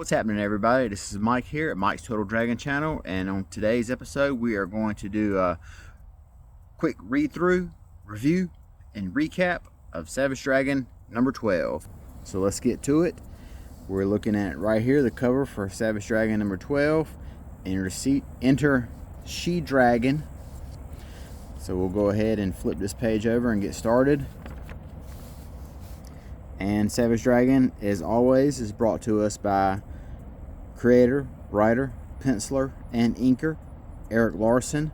What's happening, everybody? This is Mike here at Mike's Total Dragon channel, and on today's episode we are going to do a quick read-through, review, and recap of Savage Dragon number 12. So let's get to it. We're looking at right here the cover for Savage Dragon number 12. Enter She Dragon. So we'll go ahead and flip this page over and get started. And Savage Dragon, as always, is brought to us by creator, writer, penciler, and inker Erik Larsen.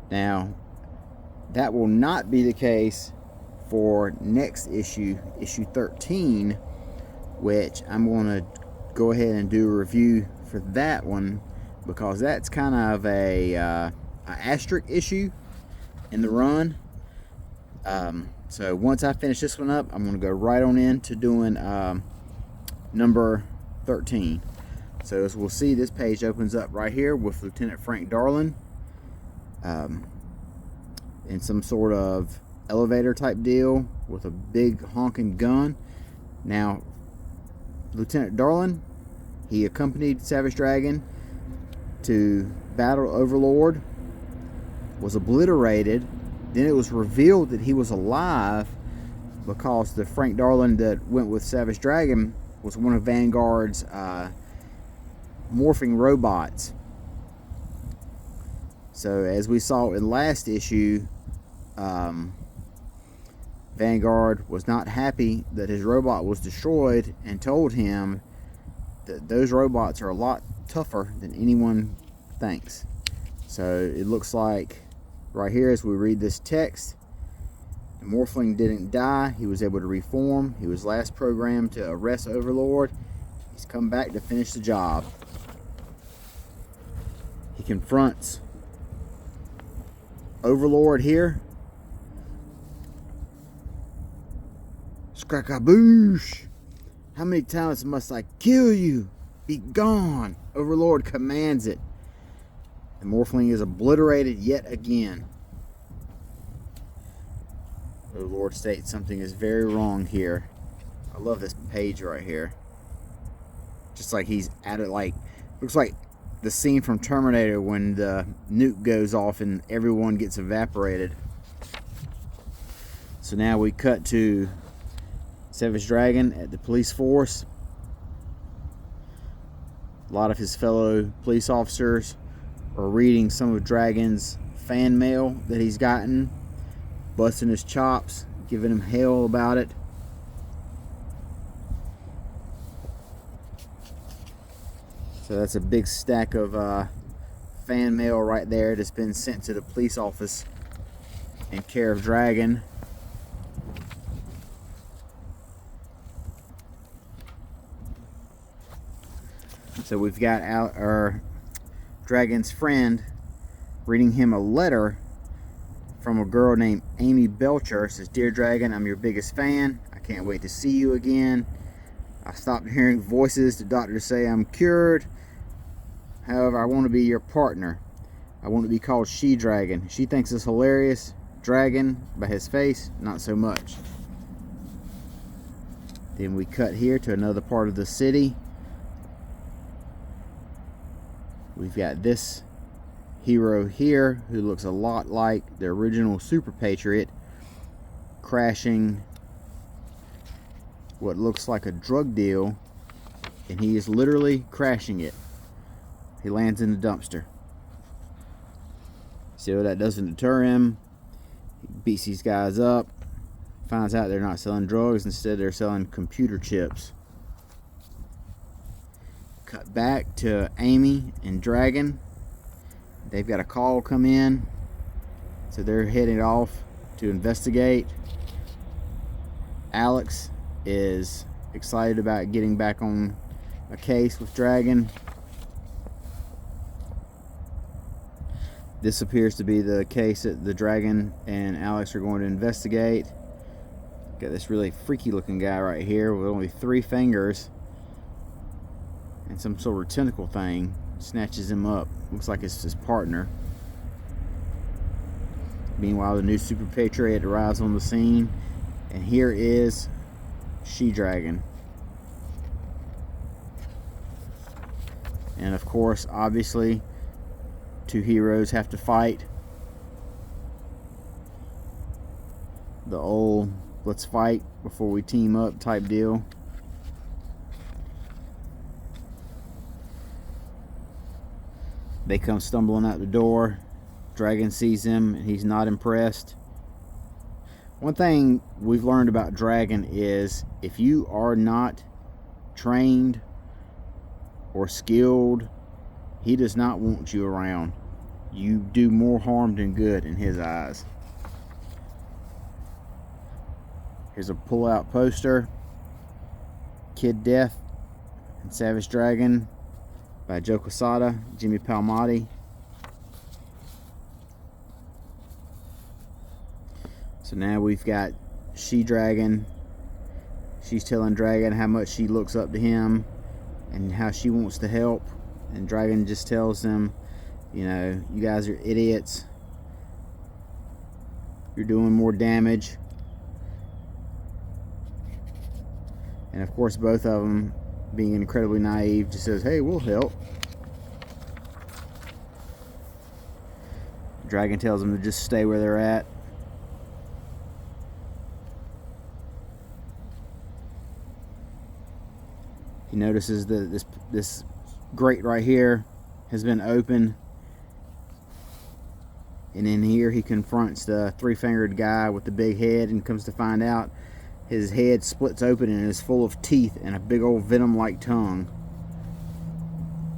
Now, that will not be the case for next issue, issue 13, which I'm going to go ahead and do a review for that one, because that's kind of a asterisk issue in the run. So once I finish this one up, I'm going to go right on into doing number 13. So as we'll see, this page opens up right here with Lieutenant Frank Darling in some sort of elevator type deal with a big honking gun. Now, Lieutenant Darling, he accompanied Savage Dragon to battle Overlord, was obliterated. Then it was revealed that he was alive because the Frank Darling that went with Savage Dragon was one of Vanguard's morphing robots. So as we saw in last issue, Vanguard was not happy that his robot was destroyed and told him that those robots are a lot tougher than anyone thinks. So it looks like right here, as we read this text, the Morphling didn't die. He was able to reform. He was last programmed to arrest Overlord. He's come back to finish the job. He confronts Overlord here. Scrackaboosh! How many times must I kill you? Be gone! Overlord commands it. The Morphling is obliterated yet again. Overlord states something is very wrong here. I love this page right here. Just like he's at it, like, looks like the scene from Terminator when the nuke goes off and everyone gets evaporated. So now we cut to Savage Dragon at the police force. A lot of his fellow police officers are reading some of Dragon's fan mail that he's gotten, busting his chops, giving him hell about it. So that's a big stack of fan mail right there that's been sent to the police office in care of Dragon. So we've got our Dragon's friend reading him a letter from a girl named Amy Belcher. It says, "Dear Dragon, I'm your biggest fan. I can't wait to see you again. I stopped hearing voices. The doctors say I'm cured. However, I want to be your partner. I want to be called She Dragon. She thinks it's hilarious. Dragon, by his face, not so much." Then we cut here to another part of the city. We've got this hero here who looks a lot like the original Super Patriot, crashing what looks like a drug deal, and he is literally crashing it. He lands in the dumpster. So that doesn't deter him. He beats these guys up, finds out they're not selling drugs, instead they're selling computer chips. Cut back to Amy and Dragon. They've got a call come in, so they're heading off to investigate. Alex is excited about getting back on a case with Dragon. This appears to be the case that the Dragon and Alex are going to investigate. Got this really freaky looking guy right here with only 3 fingers and some sort of tentacle thing. Snatches him up. Looks like it's his partner. Meanwhile, the new Super Patriot arrives on the scene, and here is She Dragon. And of course, obviously, two heroes have to fight. The old let's fight before we team up type deal. They come stumbling out the door. Dragon sees him and he's not impressed. One thing we've learned about Dragon is if you are not trained or skilled, he does not want you around. You do more harm than good in his eyes. Here's a pull-out poster. Kid Death and Savage Dragon by Joe Quesada, Jimmy Palmiotti. So now we've got She-Dragon. She's telling Dragon how much she looks up to him and how she wants to help. And Dragon just tells them, you know, you guys are idiots. You're doing more damage. And of course, both of them, being incredibly naive, just says, hey, we'll help. Dragon tells them to just stay where they're at. He notices that this grate right here has been open. And in here he confronts the three-fingered guy with the big head, and comes to find out his head splits open and is full of teeth and a big old venom-like tongue,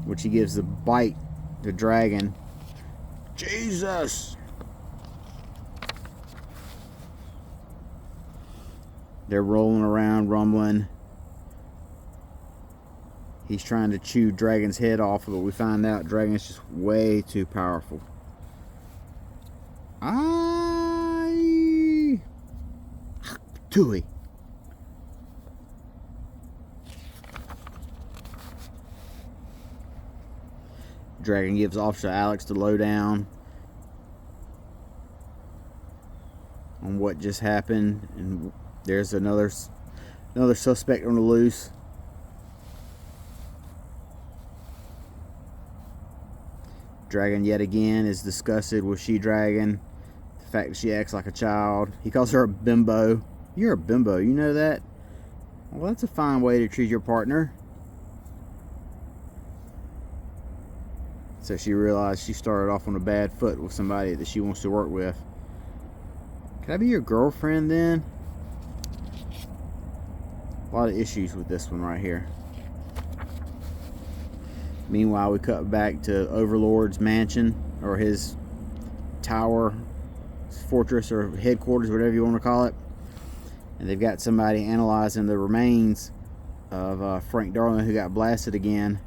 which he gives a bite to Dragon. Jesus! They're rolling around, rumbling. He's trying to chew Dragon's head off, but we find out Dragon's just way too powerful. Tui. Dragon gives Officer Alex the lowdown on what just happened, and there's another suspect on the loose. Dragon yet again is disgusted with She-Dragon, the fact that she acts like a child. He calls her a bimbo. You're a bimbo, you know that? Well, that's a fine way to treat your partner. So she realized she started off on a bad foot with somebody that she wants to work with. Can I be your girlfriend then? A lot of issues with this one right here. Meanwhile, we cut back to Overlord's mansion, or his tower, fortress, or headquarters, whatever you want to call it. And they've got somebody analyzing the remains of Frank Darling, who got blasted again.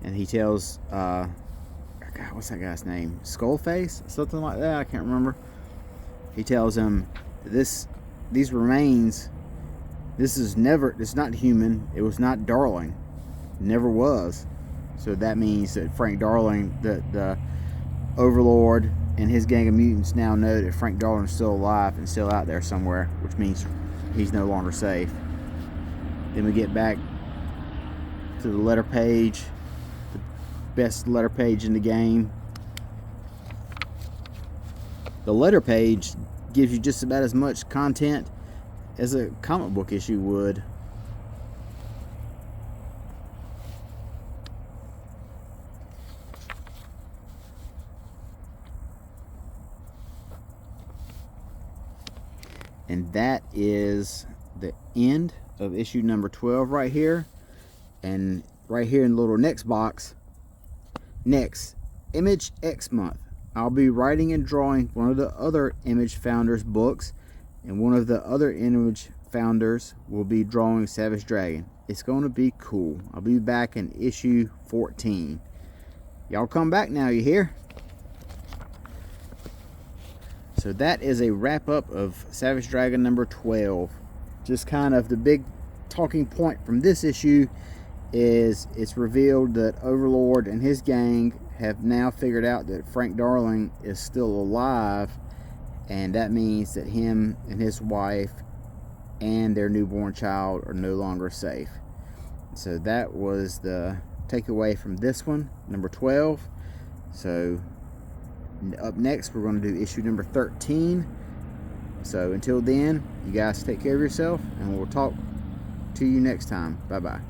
And he tells, God, what's that guy's name? Skullface? Something like that, I can't remember. He tells him, these remains, it's not human, it was not Darling. Never was. So that means that Frank Darling, the Overlord and his gang of mutants now know that Frank Darling's still alive and still out there somewhere, which means he's no longer safe. Then we get back to the letter page, the best letter page in the game. The letter page gives you just about as much content as a comic book issue would. And that is the end of issue number 12 right here. And right here in the little next box, next, Image X month. I'll be writing and drawing one of the other Image Founders books, and one of the other Image Founders will be drawing Savage Dragon. It's going to be cool. I'll be back in issue 14. Y'all come back now, you hear? So that is a wrap up of Savage Dragon number 12. Just kind of the big talking point from this issue is it's revealed that Overlord and his gang have now figured out that Frank Darling is still alive, and that means that him and his wife and their newborn child are no longer safe. So that was the take away from this one, number 12. So up next, we're going to do issue number 13. So until then, you guys take care of yourself, and we'll talk to you next time. Bye-bye.